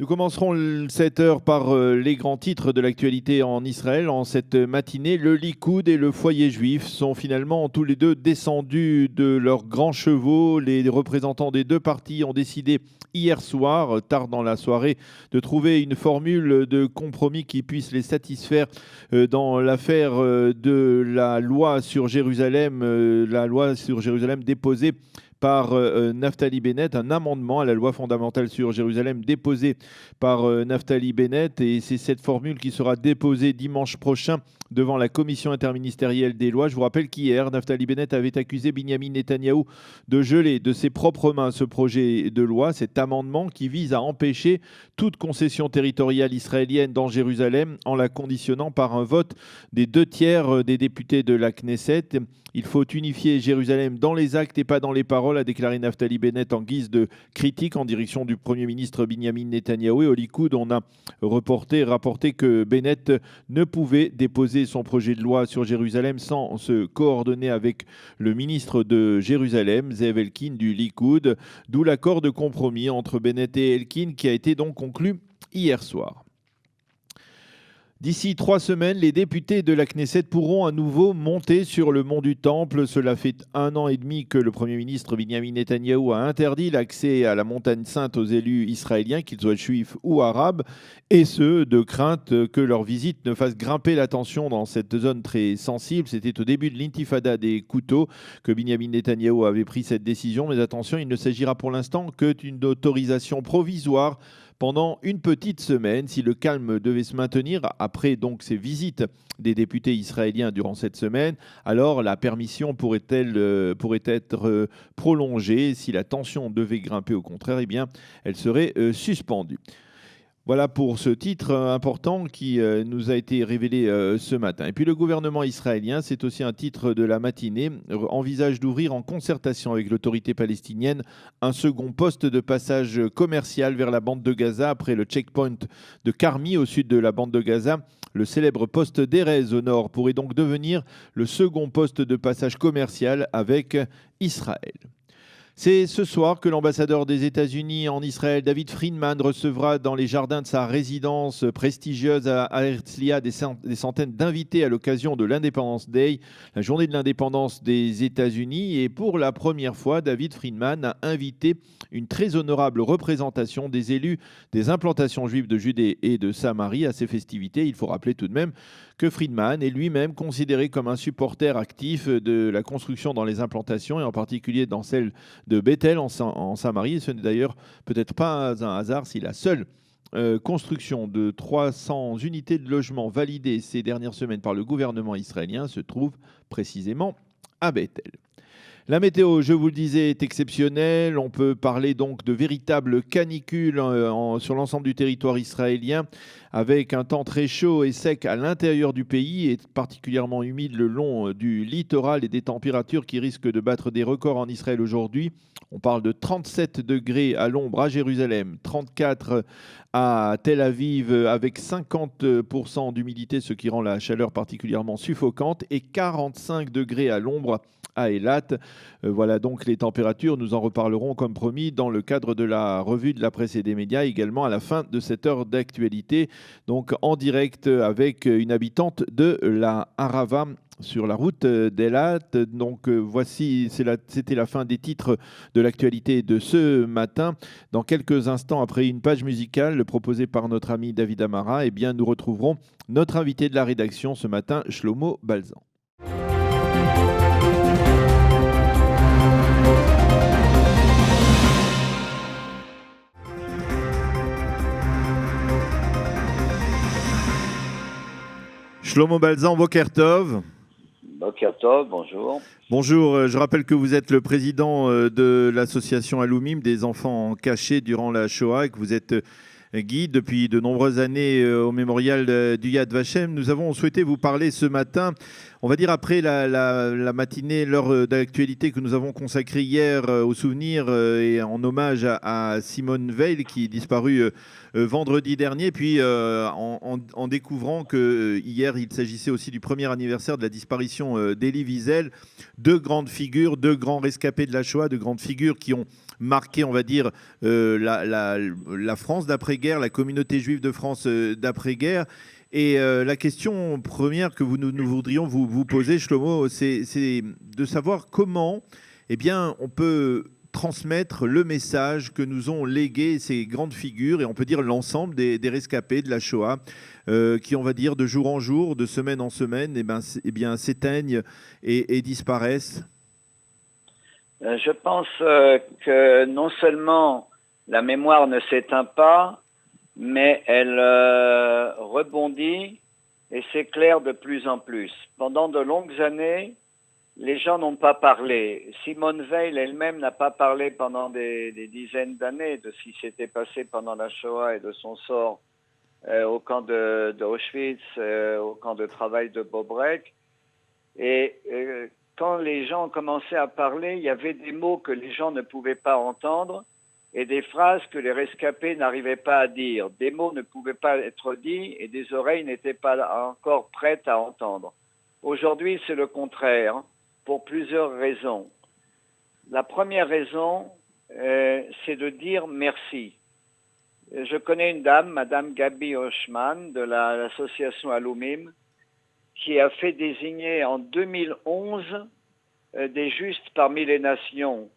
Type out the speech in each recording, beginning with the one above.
Nous commencerons cette heure par les grands titres de l'actualité en Israël. En cette matinée, le Likoud et le foyer juif sont finalement tous les deux descendus de leurs grands chevaux. Les représentants des deux partis ont décidé hier soir, tard dans la soirée, de trouver une formule de compromis qui puisse les satisfaire dans l'affaire de la loi sur Jérusalem déposée par Naftali Bennett, un amendement à la loi fondamentale sur Jérusalem déposé par Naftali Bennett. Et c'est cette formule qui sera déposée dimanche prochain devant la commission interministérielle des lois. Je vous rappelle qu'hier, Naftali Bennett avait accusé Binyamin Netanyahou de geler de ses propres mains ce projet de loi, cet amendement qui vise à empêcher toute concession territoriale israélienne dans Jérusalem en la conditionnant par un vote des 2/3 des députés de la Knesset. Il faut unifier Jérusalem dans les actes et pas dans les paroles, a déclaré Naftali Bennett en guise de critique en direction du Premier ministre Binyamin Netanyahou. Et au Likoud, on a rapporté que Bennett ne pouvait déposer son projet de loi sur Jérusalem sans se coordonner avec le ministre de Jérusalem, Zev Elkin du Likoud, d'où l'accord de compromis entre Bennett et Elkin qui a été donc conclu hier soir. D'ici 3 semaines, les députés de la Knesset pourront à nouveau monter sur le mont du Temple. Cela fait 1 an et demi que le Premier ministre Binyamin Netanyahou a interdit l'accès à la montagne sainte aux élus israéliens, qu'ils soient juifs ou arabes, et ce, de crainte que leur visite ne fasse grimper la tension dans cette zone très sensible. C'était au début de l'intifada des couteaux que Binyamin Netanyahou avait pris cette décision. Mais attention, il ne s'agira pour l'instant que d'une autorisation provisoire pendant une petite semaine. Si le calme devait se maintenir après donc ces visites des députés israéliens durant cette semaine, alors la permission pourrait être prolongée. Si la tension devait grimper au contraire, eh bien, elle serait suspendue. Voilà pour ce titre important qui nous a été révélé ce matin. Et puis le gouvernement israélien, c'est aussi un titre de la matinée, envisage d'ouvrir en concertation avec l'autorité palestinienne un second poste de passage commercial vers la bande de Gaza après le checkpoint de Karmi au sud de la bande de Gaza. Le célèbre poste d'Erez au nord pourrait donc devenir le second poste de passage commercial avec Israël. C'est ce soir que l'ambassadeur des États-Unis en Israël, David Friedman, recevra dans les jardins de sa résidence prestigieuse à Herzliya des centaines d'invités à l'occasion de l'Independence Day, la journée de l'indépendance des États-Unis. Et pour la première fois, David Friedman a invité une très honorable représentation des élus des implantations juives de Judée et de Samarie à ces festivités. Il faut rappeler tout de même que Friedman est lui-même considéré comme un supporter actif de la construction dans les implantations et en particulier dans celle de Bethel en Samarie. Et ce n'est d'ailleurs peut-être pas un hasard si la seule construction de 300 unités de logement validées ces dernières semaines par le gouvernement israélien se trouve précisément à Bethel. La météo, je vous le disais, est exceptionnelle. On peut parler donc de véritables canicules sur l'ensemble du territoire israélien, avec un temps très chaud et sec à l'intérieur du pays et particulièrement humide le long du littoral et des températures qui risquent de battre des records en Israël aujourd'hui. On parle de 37 degrés à l'ombre à Jérusalem, 34 à Tel Aviv avec 50% d'humidité, ce qui rend la chaleur particulièrement suffocante, et 45 degrés à l'ombre à Eilat. Voilà donc les températures. Nous en reparlerons comme promis dans le cadre de la revue de la presse et des médias, également à la fin de cette heure d'actualité. Donc en direct avec une habitante de la Arava sur la route d'Eilat. Donc voici, c'était la fin des titres de l'actualité de ce matin. Dans quelques instants, après une page musicale proposée par notre ami David Amara, eh bien, nous retrouverons notre invité de la rédaction ce matin, Shlomo Balzan. Shlomo Balzan, Boker Tov. Boker Tov, bonjour. Bonjour, je rappelle que vous êtes le président de l'association Alumim des enfants cachés durant la Shoah et que vous êtes guide depuis de nombreuses années au mémorial du Yad Vashem. Nous avons souhaité vous parler ce matin. on va dire après la matinée, l'heure d'actualité que nous avons consacrée hier au souvenir et en hommage à Simone Veil qui est disparue vendredi dernier, puis en découvrant que hier il s'agissait aussi du premier anniversaire de la disparition d'Elie Wiesel, deux grandes figures, deux grands rescapés de la Shoah, deux grandes figures qui ont marqué, on va dire, la France d'après-guerre, la communauté juive de France d'après-guerre. Et la question première que nous voudrions vous poser, Shlomo, c'est de savoir comment on peut transmettre le message que nous ont légué ces grandes figures, et on peut dire l'ensemble des rescapés de la Shoah, qui, on va dire, de jour en jour, de semaine en semaine, s'éteignent et disparaissent. Je pense que non seulement la mémoire ne s'éteint pas, mais elle rebondit et s'éclaire de plus en plus. Pendant de longues années, les gens n'ont pas parlé. Simone Veil elle-même n'a pas parlé pendant des dizaines d'années de ce qui s'était passé pendant la Shoah et de son sort au camp d'Auschwitz, au camp de travail de Bobrek. Et quand les gens commençaient à parler, il y avait des mots que les gens ne pouvaient pas entendre et des phrases que les rescapés n'arrivaient pas à dire. Des mots ne pouvaient pas être dits et des oreilles n'étaient pas encore prêtes à entendre. Aujourd'hui, c'est le contraire, pour plusieurs raisons. La première raison, c'est de dire merci. Je connais une dame, Madame Gabi Hochman, de l'association Alumim, qui a fait désigner en 2011 des justes parmi les nations.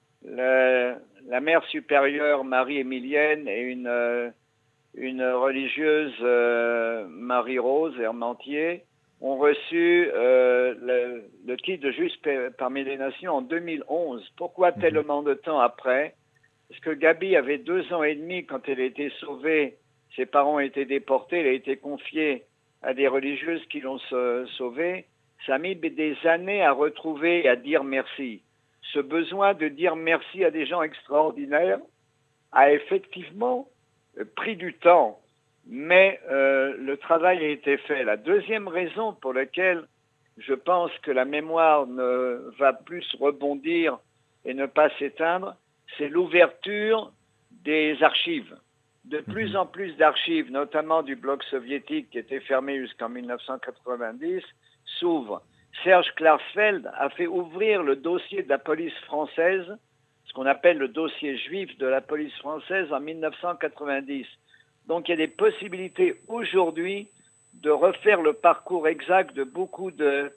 La mère supérieure Marie-Émilienne et une religieuse Marie-Rose Hermantier ont reçu le titre de juste parmi les nations en 2011. Pourquoi tellement de temps après? Parce que Gabi avait 2 ans et demi quand elle a été sauvée. Ses parents ont été déportés, elle a été confiée à des religieuses qui l'ont sauvée. Ça a mis des années à retrouver et à dire merci. Ce besoin de dire merci à des gens extraordinaires a effectivement pris du temps, mais le travail a été fait. La deuxième raison pour laquelle je pense que la mémoire ne va plus rebondir et ne pas s'éteindre, c'est l'ouverture des archives. De plus en plus d'archives, notamment du bloc soviétique qui était fermé jusqu'en 1990, s'ouvrent. Serge Klarsfeld a fait ouvrir le dossier de la police française, ce qu'on appelle le dossier juif de la police française en 1990. Donc il y a des possibilités aujourd'hui de refaire le parcours exact de beaucoup de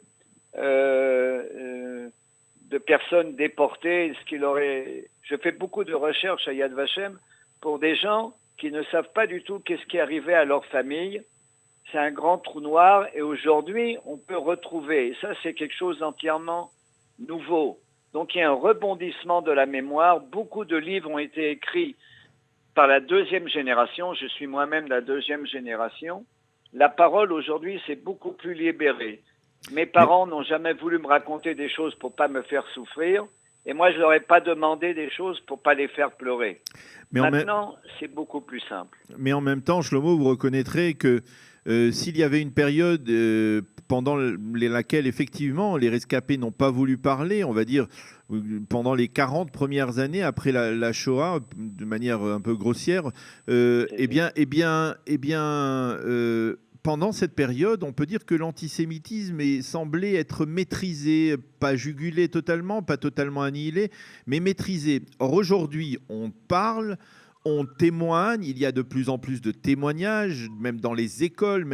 personnes déportées. Je fais beaucoup de recherches à Yad Vashem pour des gens qui ne savent pas du tout qu'est-ce qui est arrivé à leur famille. C'est un grand trou noir et aujourd'hui, on peut retrouver. Et ça, c'est quelque chose d'entièrement nouveau. Donc, il y a un rebondissement de la mémoire. Beaucoup de livres ont été écrits par la deuxième génération. Je suis moi-même la deuxième génération. La parole, aujourd'hui, c'est beaucoup plus libéré. Mes parents n'ont jamais voulu me raconter des choses pour pas me faire souffrir. Et moi, je leur ai pas demandé des choses pour pas les faire pleurer. Maintenant, c'est beaucoup plus simple. Mais en même temps, Shlomo, vous reconnaîtrez que s'il y avait une période pendant laquelle, effectivement, les rescapés n'ont pas voulu parler, on va dire pendant les 40 premières années après la Shoah, de manière un peu grossière, pendant cette période, on peut dire que l'antisémitisme semblait être maîtrisé, pas jugulé totalement, pas totalement annihilé, mais maîtrisé. Or, aujourd'hui, on parle, on témoigne, il y a de plus en plus de témoignages, même dans les écoles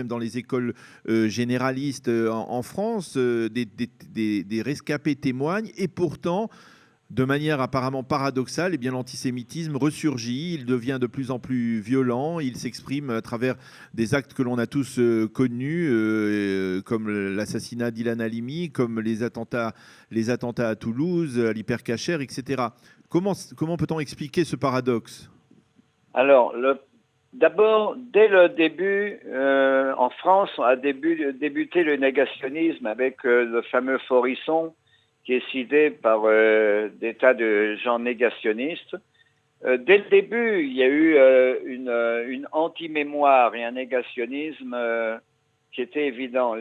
généralistes en France, des rescapés témoignent, et pourtant, de manière apparemment paradoxale, l'antisémitisme ressurgit, il devient de plus en plus violent, il s'exprime à travers des actes que l'on a tous connus, comme l'assassinat d'Ilan Halimi, comme les attentats à Toulouse, à l'Hypercacher, etc. Comment peut-on expliquer ce paradoxe ? Alors, d'abord, dès le début, en France, a débuté le négationnisme avec le fameux Forisson, qui est cité par des tas de gens négationnistes. Dès le début, il y a eu une anti-mémoire et un négationnisme qui était évident.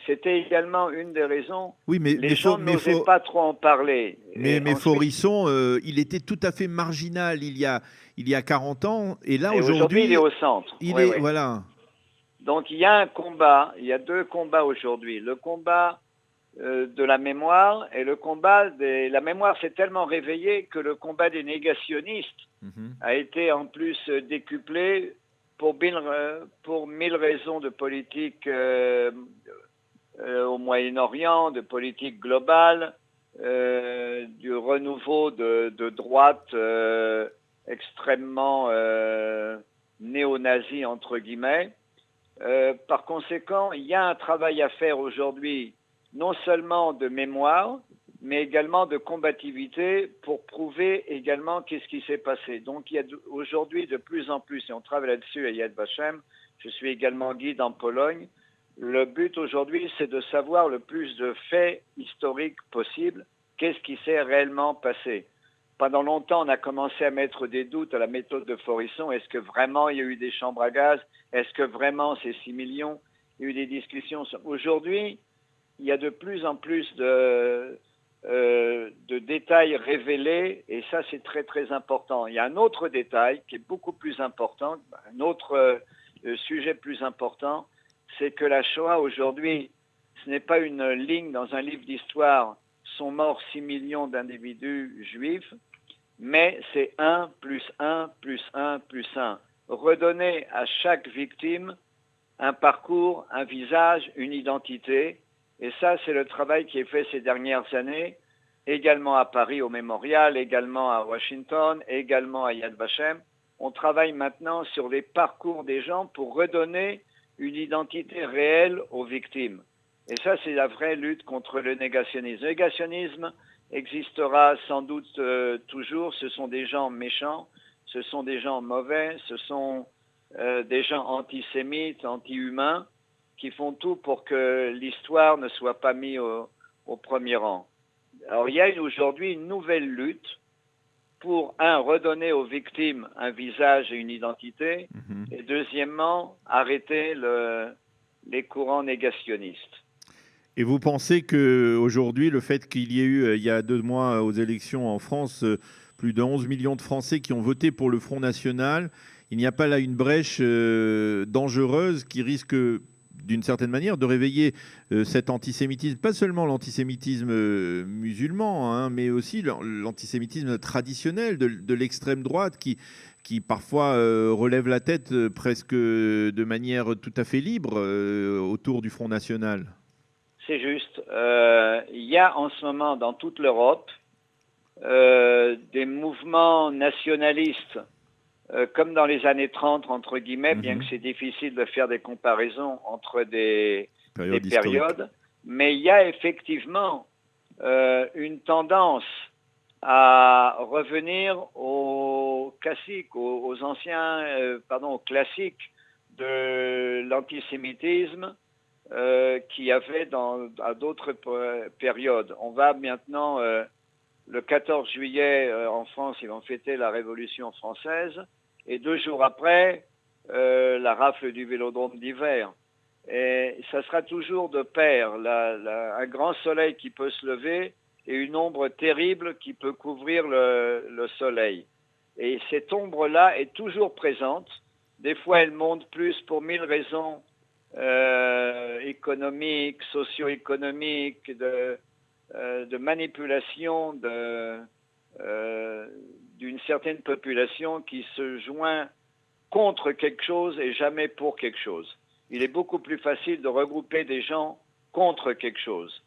C'était également une des raisons. Oui, Les gens n'osaient pas trop en parler. Mais Ensuite, Forisson, il était tout à fait marginal il y a 40 ans, et là et aujourd'hui, il est aujourd'hui, au centre. il Oui, est oui. voilà. Donc il y a un combat, il y a deux combats aujourd'hui. Le combat de la mémoire et le combat des... La mémoire s'est tellement réveillée que le combat des négationnistes a été en plus décuplé pour mille raisons de politique au Moyen-Orient, de politique globale, du renouveau de droite extrêmement néo-nazi, entre guillemets. Par conséquent, il y a un travail à faire aujourd'hui, non seulement de mémoire, mais également de combativité pour prouver également qu'est-ce qui s'est passé. Donc il y a aujourd'hui de plus en plus, et on travaille là-dessus à Yad Vashem, je suis également guide en Pologne, le but aujourd'hui c'est de savoir le plus de faits historiques possibles, qu'est-ce qui s'est réellement passé. Pendant longtemps, on a commencé à mettre des doutes à la méthode de Forisson. Est-ce que vraiment il y a eu des chambres à gaz? Est-ce que vraiment c'est 6 millions? Il y a eu des discussions. Aujourd'hui, il y a de plus en plus de détails révélés, et ça c'est très très important. Il y a un autre détail qui est beaucoup plus important, un autre sujet plus important, c'est que la Shoah aujourd'hui, ce n'est pas une ligne dans un livre d'histoire, sont morts 6 millions d'individus juifs, mais c'est 1 plus 1 plus 1 plus 1. Redonner à chaque victime un parcours, un visage, une identité. Et ça, c'est le travail qui est fait ces dernières années, également à Paris au Mémorial, également à Washington, également à Yad Vashem. On travaille maintenant sur les parcours des gens pour redonner une identité réelle aux victimes. Et ça, c'est la vraie lutte contre le négationnisme. Le négationnisme existera sans doute toujours. Ce sont des gens méchants, ce sont des gens mauvais, ce sont des gens antisémites, anti-humains, qui font tout pour que l'histoire ne soit pas mise au premier rang. Alors il y a aujourd'hui une nouvelle lutte pour, redonner aux victimes un visage et une identité, et deuxièmement, arrêter les courants négationnistes. Et vous pensez qu'aujourd'hui, le fait qu'il y ait eu, il y a 2 mois aux élections en France, plus de 11 millions de Français qui ont voté pour le Front National, il n'y a pas là une brèche dangereuse qui risque, d'une certaine manière, de réveiller cet antisémitisme, pas seulement l'antisémitisme musulman, hein, mais aussi l'antisémitisme traditionnel de l'extrême droite qui parfois relève la tête presque de manière tout à fait libre autour du Front National? C'est juste. Il y a en ce moment dans toute l'Europe des mouvements nationalistes, comme dans les années 30, entre guillemets, bien que c'est difficile de faire des comparaisons entre des périodes. Mais il y a effectivement une tendance à revenir aux classiques, aux classiques de l'antisémitisme, qu'il y avait à d'autres périodes. On va maintenant, le 14 juillet en France, ils vont fêter la Révolution française, et 2 jours après, la rafle du Vélodrome d'hiver. Et ça sera toujours de pair, un grand soleil qui peut se lever et une ombre terrible qui peut couvrir le soleil. Et cette ombre-là est toujours présente. Des fois, elle monte plus pour 1000 raisons économiques, socio-économiques, de manipulation d'une certaine population qui se joint contre quelque chose et jamais pour quelque chose. Il est beaucoup plus facile de regrouper des gens contre quelque chose.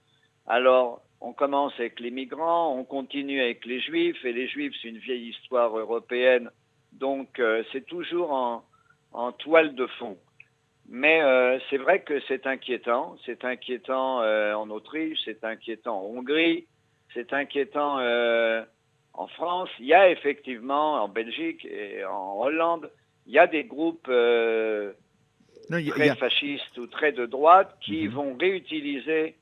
Alors, on commence avec les migrants, on continue avec les juifs, et les juifs, c'est une vieille histoire européenne, donc c'est toujours en toile de fond. Mais c'est vrai que c'est inquiétant en Autriche, c'est inquiétant en Hongrie, c'est inquiétant en France. Il y a effectivement en Belgique et en Hollande, il y a des groupes très fascistes ou très de droite qui vont réutiliser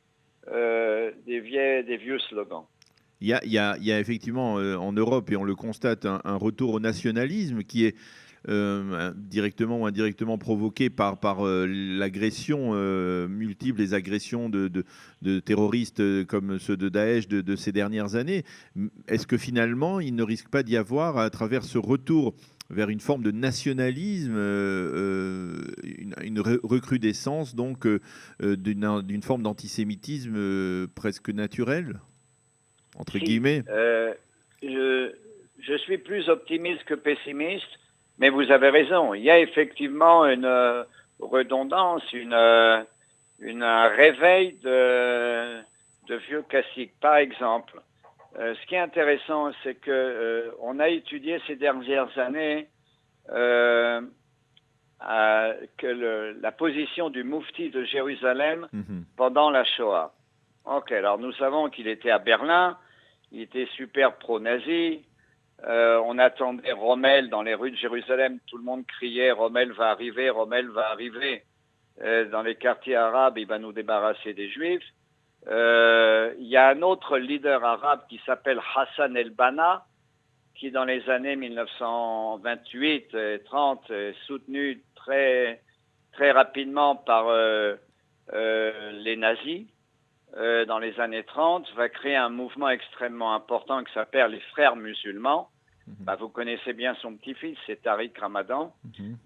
des vieux slogans. Il y a effectivement en Europe, et on le constate, un retour au nationalisme qui est directement ou indirectement provoqués par l'agression multiple, les agressions de terroristes comme ceux de Daesh de ces dernières années. Est-ce que finalement, il ne risque pas d'y avoir, à travers ce retour vers une forme de nationalisme, une recrudescence donc d'une forme d'antisémitisme presque naturel, entre Si, guillemets? je suis plus optimiste que pessimiste, mais vous avez raison. Il y a effectivement une redondance, un réveil de vieux classiques. Par exemple, ce qui est intéressant, c'est que on a étudié ces dernières années la position du Moufti de Jérusalem pendant la Shoah. Ok, alors nous savons qu'il était à Berlin, il était super pro-nazi. On attendait Rommel dans les rues de Jérusalem, tout le monde criait Rommel va arriver, Rommel va arriver. Dans les quartiers arabes, il va nous débarrasser des Juifs. Il y a un autre leader arabe qui s'appelle Hassan el-Banna, qui dans les années 1928 et 30 est soutenu très, très rapidement par les nazis. Dans les années 30, va créer un mouvement extrêmement important qui s'appelle les Frères musulmans. Vous connaissez bien son petit-fils, c'est Tariq Ramadan.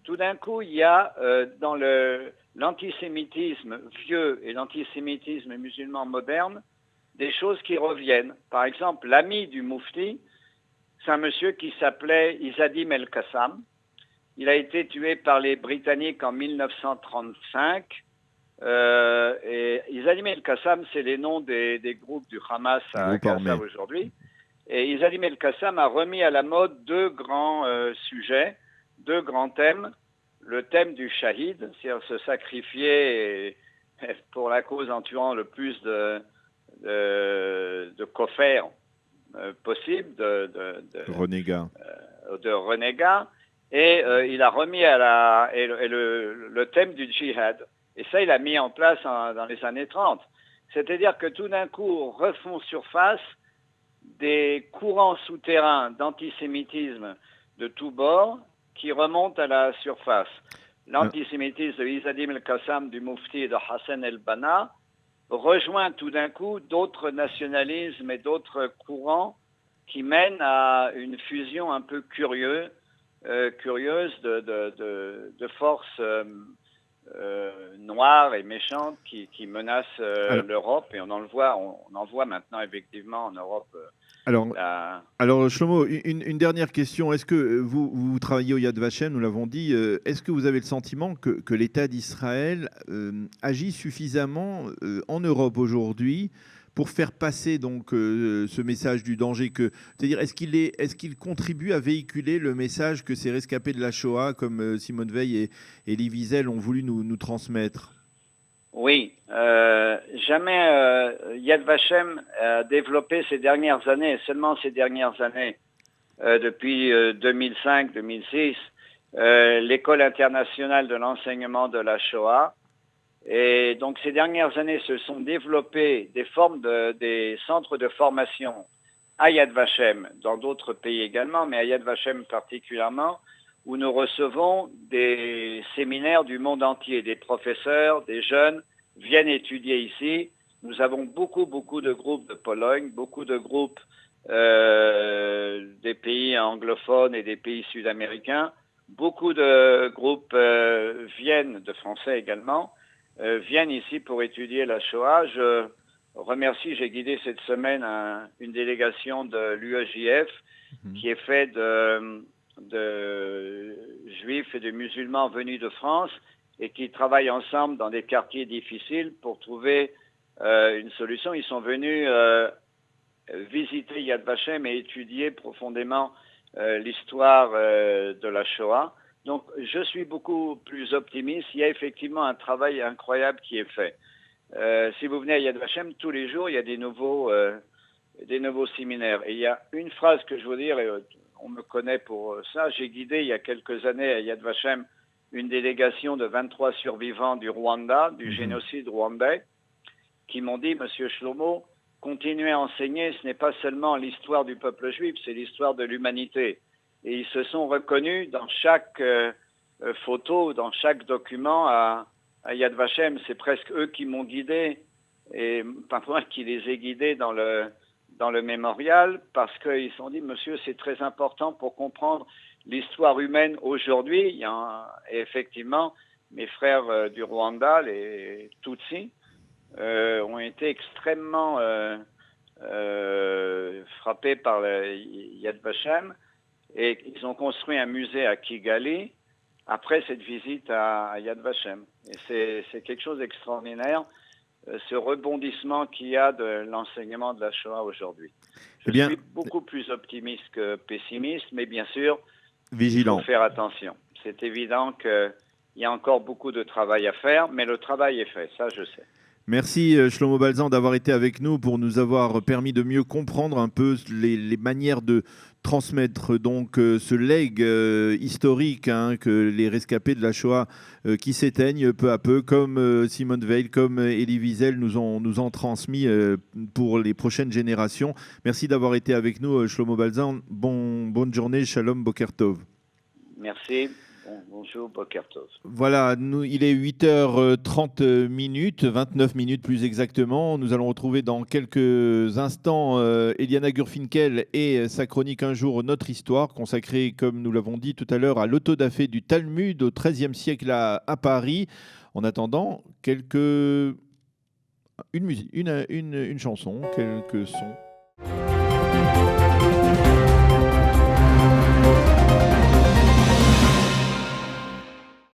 Tout d'un coup, il y a dans l'antisémitisme vieux et l'antisémitisme musulman moderne des choses qui reviennent. Par exemple, l'ami du Moufti, c'est un monsieur qui s'appelait Izzadim el-Qassam. Il a été tué par les Britanniques en 1935. Et Izzadim el-Qassam, c'est les noms des groupes du Hamas à Gaza aujourd'hui. Et Izzadim el-Qassam a remis à la mode deux grands sujets, deux grands thèmes. Le thème du shahid, c'est-à-dire se sacrifier pour la cause en tuant le plus de koffers possible, de renégats. Et il a remis le thème du djihad. Et ça, il a mis en place dans les années 30. C'est-à-dire que tout d'un coup, refont surface des courants souterrains d'antisémitisme de tous bords qui remontent à la surface. L'antisémitisme de Izzadim el-Qassam, du Moufti et de Hassan el-Banna rejoint tout d'un coup d'autres nationalismes et d'autres courants qui mènent à une fusion un peu curieuse de forces noires et méchantes qui menacent l'Europe, et on en voit maintenant effectivement en Europe. Alors Shlomo, une dernière question. Est-ce que vous travaillez au Yad Vashem, nous l'avons dit, est-ce que vous avez le sentiment que l'État d'Israël agit suffisamment en Europe aujourd'hui pour faire passer donc ce message du danger c'est-à-dire est-ce qu'il contribue à véhiculer le message que ces rescapés de la Shoah comme Simone Veil et Elie Wiesel ont voulu nous transmettre? Oui, jamais Yad Vashem a développé ces dernières années, seulement ces dernières années, depuis 2005-2006, l'école internationale de l'enseignement de la Shoah. Et donc ces dernières années se sont développées des centres de formation à Yad Vashem, dans d'autres pays également, mais à Yad Vashem particulièrement, où nous recevons des séminaires du monde entier, des professeurs, des jeunes viennent étudier ici. Nous avons beaucoup de groupes de Pologne, beaucoup de groupes des pays anglophones et des pays sud-américains. Beaucoup de groupes viennent, de Français également, viennent ici pour étudier la Shoah. Je remercie, j'ai guidé cette semaine une délégation de l'UEJF qui est faite de juifs et de musulmans venus de France et qui travaillent ensemble dans des quartiers difficiles pour trouver une solution. Ils sont venus visiter Yad Vashem et étudier profondément l'histoire de la Shoah. Donc, je suis beaucoup plus optimiste. Il y a effectivement un travail incroyable qui est fait. Si vous venez à Yad Vashem, tous les jours, il y a des nouveaux séminaires. Et il y a une phrase que je veux dire, et on me connaît pour ça. J'ai guidé il y a quelques années à Yad Vashem une délégation de 23 survivants du Rwanda, du génocide rwandais, qui m'ont dit, Monsieur Shlomo, continuez à enseigner, ce n'est pas seulement l'histoire du peuple juif, c'est l'histoire de l'humanité. et ils se sont reconnus dans chaque photo, dans chaque document à Yad Vashem. C'est presque eux qui m'ont guidé, et pas moi qui les ai guidés dans le mémorial, parce qu'ils se sont dit, monsieur, c'est très important pour comprendre l'histoire humaine aujourd'hui. Et effectivement, mes frères du Rwanda, les Tutsis, ont été extrêmement frappés par le Yad Vashem, et ils ont construit un musée à Kigali après cette visite à Yad Vashem. Et c'est quelque chose d'extraordinaire, ce rebondissement qu'il y a de l'enseignement de la Shoah aujourd'hui. Je suis beaucoup plus optimiste que pessimiste, mais bien sûr, vigilant. Il faut faire attention. C'est évident qu'il y a encore beaucoup de travail à faire, mais le travail est fait, ça je sais. Merci Shlomo Balzan d'avoir été avec nous pour nous avoir permis de mieux comprendre un peu les manières de transmettre donc ce legs historique que les rescapés de la Shoah qui s'éteignent peu à peu, comme Simone Veil, comme Elie Wiesel nous ont transmis pour les prochaines générations. Merci d'avoir été avec nous Shlomo Balzan. Bonne journée, Shalom, Boker Tov. Merci. Bonjour, Boker Tov. Voilà, il est 8h30, 29 minutes plus exactement. Nous allons retrouver dans quelques instants Eliana Gurfinkel et sa chronique Un jour, notre histoire, consacrée, comme nous l'avons dit tout à l'heure, à l'autodafé du Talmud au XIIIe siècle à Paris. En attendant, une chanson, quelques sons.